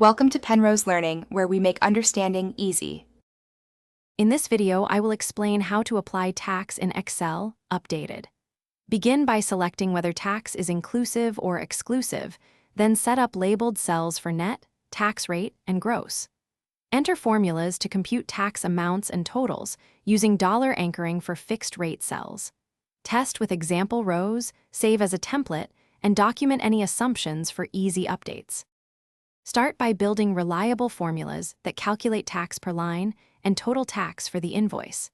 Welcome to Penrose Learning, where we make understanding easy. In this video, I will explain how to apply tax in Excel, updated. Begin by selecting whether tax is inclusive or exclusive, then set up labeled cells for net, tax rate, and gross. Enter formulas to compute tax amounts and totals using dollar anchoring for fixed rate cells. Test with example rows, save as a template, and document any assumptions for easy updates. Start by building reliable formulas that calculate tax per line and total tax for the invoice.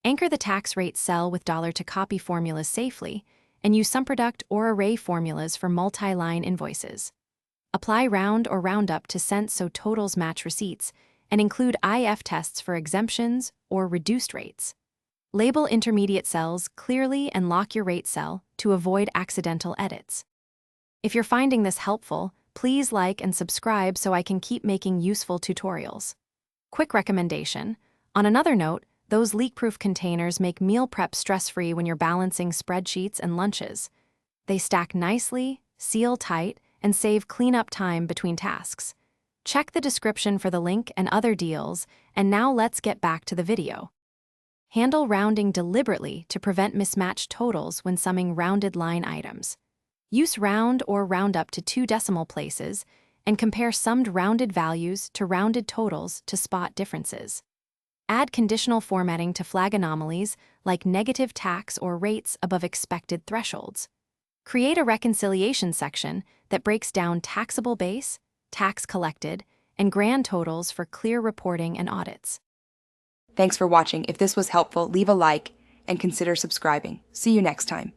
Anchor the tax rate cell with dollar to copy formulas safely, and use SumProduct or array formulas for multi-line invoices. Apply round or roundup to cents so totals match receipts, and include IF tests for exemptions or reduced rates. Label intermediate cells clearly and lock your rate cell to avoid accidental edits. If you're finding this helpful, please like and subscribe so I can keep making useful tutorials. Quick recommendation: on another note, those leak-proof containers make meal prep stress-free when you're balancing spreadsheets and lunches. They stack nicely, seal tight, and save cleanup time between tasks. Check the description for the link and other deals, and now let's get back to the video. Handle rounding deliberately to prevent mismatched totals when summing rounded line items. Use round or roundup to 2 decimal places and compare summed rounded values to rounded totals to spot differences. Add conditional formatting to flag anomalies like negative tax or rates above expected thresholds. Create a reconciliation section that breaks down taxable base, tax collected, and grand totals for clear reporting and audits. Thanks for watching. If this was helpful, leave a like and consider subscribing. See you next time.